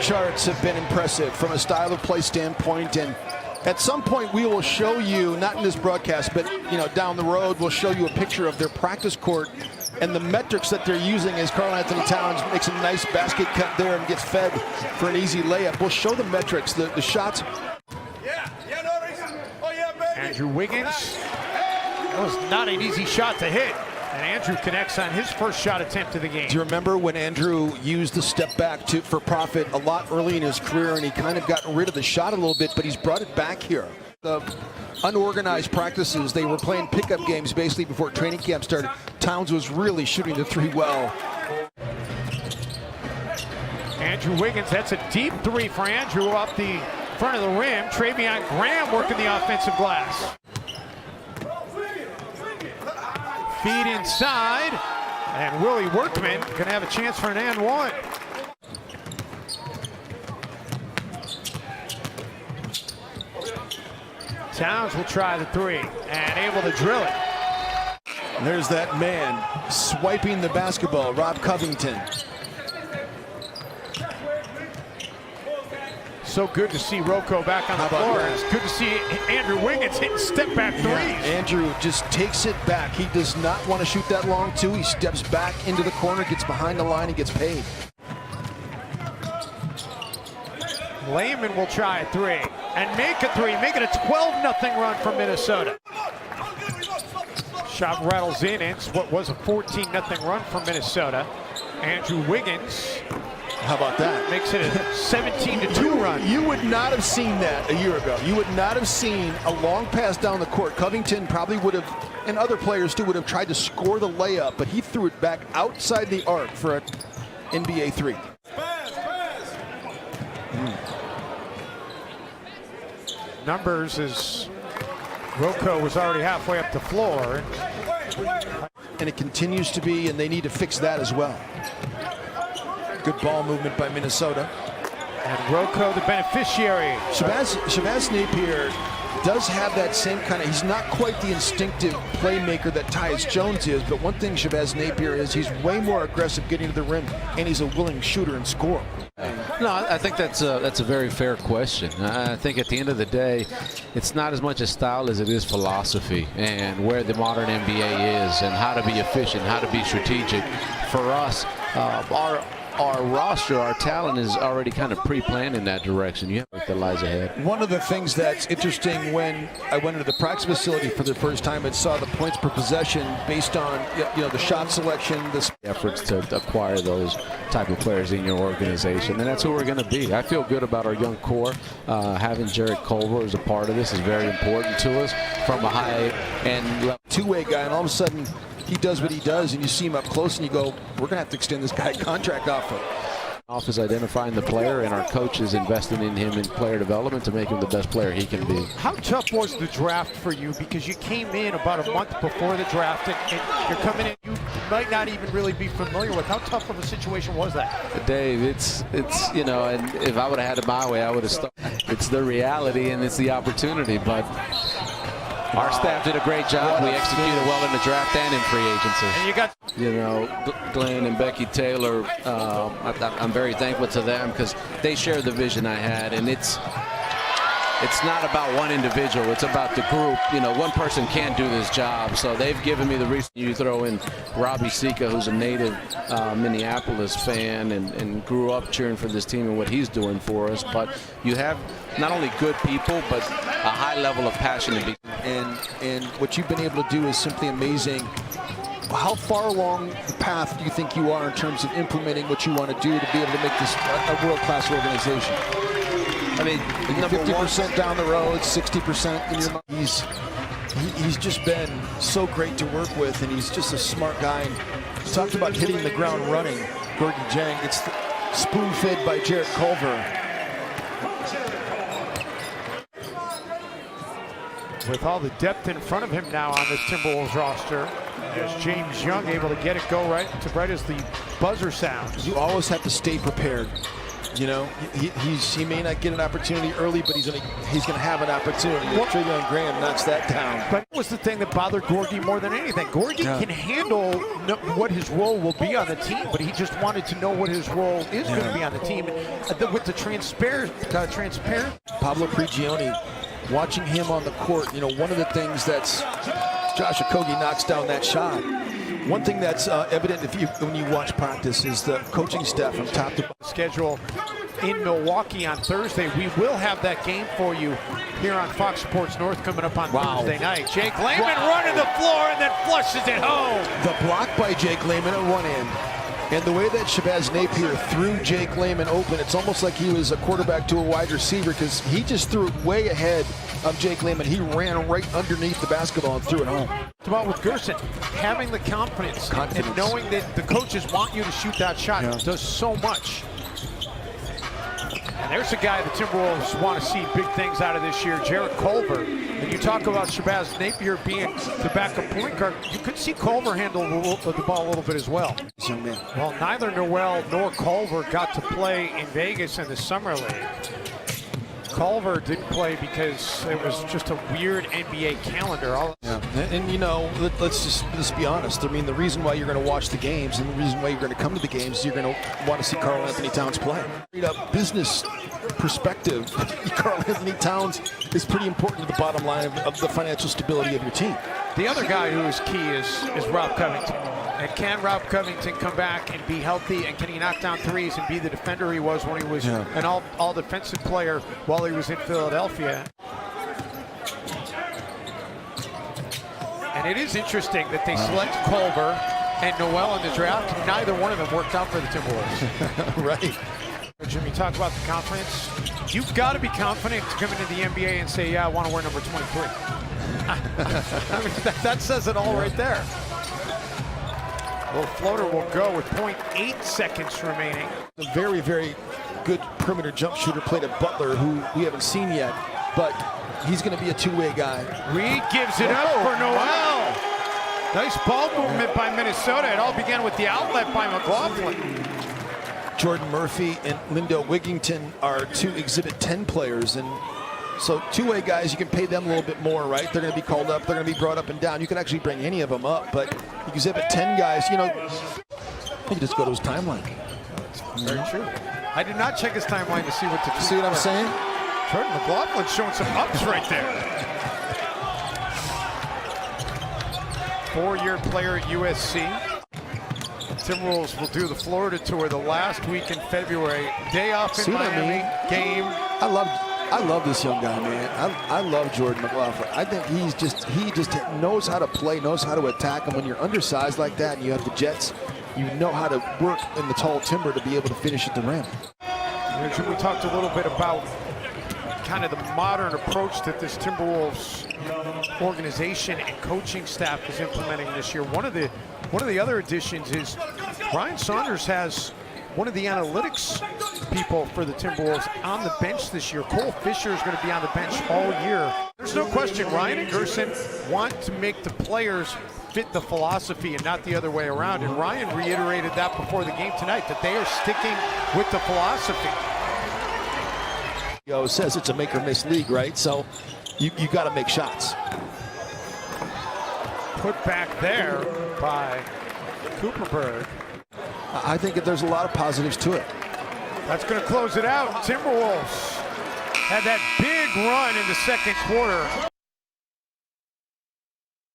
charts have been impressive from a style of play standpoint, and at some point we will show you, not in this broadcast, but down the road, we'll show you a picture of their practice court and the metrics that they're using as Karl Anthony Towns makes a nice basket cut there and gets fed for an easy layup. We'll show the metrics, the shots. Andrew Wiggins. That was not an easy shot to hit. And Andrew connects on his first shot attempt of the game. Do you remember when Andrew used the step back for profit a lot early in his career, and he kind of got rid of the shot a little bit, but he's brought it back here. The unorganized practices, they were playing pickup games basically before training camp started. Towns was really shooting the three well. Andrew Wiggins, that's a deep three for Andrew off the front of the rim. Travion Graham working the offensive glass. Feed inside, and Willie Workman gonna have a chance for an and one. Towns will try the three and able to drill it. There's that man swiping the basketball, Rob Covington. So good to see Rocco back on the floor. It's good to see Andrew Wiggins hitting step-back threes. Yeah, Andrew just takes it back. He does not want to shoot that long two. He steps back into the corner, gets behind the line, and gets paid. Layman will try a three and make a three, making a 12-0 run for Minnesota. Shot rattles in. It's what was a 14-0 run for Minnesota. Andrew Wiggins. How about that? Makes it a 17-2 run. You would not have seen that a year ago. You would not have seen a long pass down the court. Covington probably would have, and other players too, would have tried to score the layup, but he threw it back outside the arc for an NBA three. Numbers as Rocco was already halfway up the floor. And it continues to be, and they need to fix that as well. Good ball movement by Minnesota. And Rocco the beneficiary. Shabazz Napier does have that same kind of, he's not quite the instinctive playmaker that Tyus Jones is, but one thing Shabazz Napier is, he's way more aggressive getting to the rim, and he's a willing shooter and scorer. No, I think that's a very fair question. I think at the end of the day, it's not as much a style as it is philosophy and where the modern NBA is and how to be efficient, how to be strategic. For us, our roster, our talent is already kind of pre-planned in that direction. You have that lies ahead. One of the things that's interesting when I went into the practice facility for the first time and saw the points per possession based on the shot selection, the efforts to acquire those type of players in your organization, and that's who we're going to be. I feel good about our young core. Having Jarrett Culver as a part of this is very important to us from a high-end two-way guy, and all of a sudden he does what he does, and you see him up close, and you go, we're going to have to extend this guy contract offer. Is identifying the player, and our coach is investing in him in player development to make him the best player he can be. How tough was the draft for you? Because you came in about a month before the draft, and you're coming in, you might not even really be familiar with. How tough of a situation was that? Dave, it's and if I would have had it my way, I would have started. It's the reality and it's the opportunity, but our staff did a great job. We executed well in the draft and in free agency. And you got, Glenn and Becky Taylor, I'm very thankful to them because they share the vision I had, and it's not about one individual. It's about the group. One person can't do this job, so they've given me the reason. You throw in Robbie Sika, who's a native Minneapolis fan and grew up cheering for this team and what he's doing for us, but you have not only good people, but a high level of passion. And what you've been able to do is simply amazing. How far along the path do you think you are in terms of implementing what you want to do to be able to make this a world-class organization? I mean, 50% down the road, 60% in your mind. He's just been so great to work with, and he's just a smart guy. And he talked about hitting the ground running. Gorgie Jang gets spoon-fed by Jarrett Culver. with all the depth in front of him now on this Timberwolves roster, as James Young able to get it go right as the buzzer sounds. You always have to stay prepared. You know, he may not get an opportunity early, but he's gonna have an opportunity. Trevion Graham knocks that down. But what was the thing that bothered Gorgie more than anything? Gorgie can handle what his role will be on the team, but he just wanted to know what his role is going to be on the team. With the transparent. Pablo Prigioni, watching him on the court, you know, one of the things that's Josh Okogie knocks down that shot. One thing that's evident when you watch practice is the coaching staff from top to bottom. Schedule in Milwaukee on Thursday. We will have that game for you here on Fox Sports North coming up on Thursday night. Jake Layman running the floor and then flushes it home. The block by Jake Layman at one end, and the way that Shabazz Napier threw Jake Layman open, it's almost like he was a quarterback to a wide receiver, because he just threw it way ahead of Jake Layman. He ran right underneath the basketball and threw it home. It's about with Gerson, having the confidence and knowing that the coaches want you to shoot that shot does so much. And there's a guy the Timberwolves want to see big things out of this year, Jarrett Culver. And you talk about Shabazz Napier being the backup point guard, you could see Culver handle the ball a little bit as well. Young man. Well, neither Noel nor Culver got to play in Vegas in the Summer League. Culver didn't play because it was just a weird NBA calendar. And you know, let's be honest. I mean, the reason why you're going to watch the games and the reason why you're going to come to the games is you're going to want to see Karl Anthony Towns play. Straight up business perspective, Karl Anthony Towns is pretty important to the bottom line of the financial stability of your team. The other guy who is key is Rob Covington. And can Rob Covington come back and be healthy, and can he knock down threes and be the defender he was when he was an all defensive player while he was in Philadelphia? And it is interesting that they select Culver and Noel in the draft. Neither one of them worked out for the Timberwolves. Right. Jimmy, talk about the confidence. You've got to be confident to come into the NBA and say, yeah, I want to wear number 23. I mean, that says it all right there. Little floater will go with 0.8 seconds remaining. A very, very good perimeter jump shooter played at Butler, who we haven't seen yet, but he's going to be a two-way guy. Reed gives it up for Noel. Nice ball movement by Minnesota. It all began with the outlet by McLaughlin. Jordan Murphy and Lindo Wigington are two Exhibit 10 players, and so two-way guys, you can pay them a little bit more, right? They're going to be called up. They're going to be brought up and down. You can actually bring any of them up, but Exhibit 10 guys, you know, you can just go to his timeline. Very true. I did not check his timeline to see what to do. See what I'm saying? Jordan McLaughlin's showing some ups right there. Four-year player at USC. Timberwolves will do the Florida tour the last week in February. Day off in Miami. Game. I love this young guy, man. I love Jordan McLaughlin. I think he just knows how to play, knows how to attack. And when you're undersized like that and you have the Jets, you know how to work in the tall timber to be able to finish at the rim. We talked a little bit about kind of the modern approach that this Timberwolves organization and coaching staff is implementing this year. One of the other additions is Ryan Saunders has one of the analytics people for the Timberwolves on the bench this year. Cole Fisher is going to be on the bench all year. There's no question Ryan and Gerson want to make the players fit the philosophy and not the other way around. And Ryan reiterated that before the game tonight, that they are sticking with the philosophy. Says it's a make or miss league, right? So you got to make shots. Put back there by Cooperberg. I think that there's a lot of positives to it. That's going to close it out. Timberwolves had that big run in the second quarter.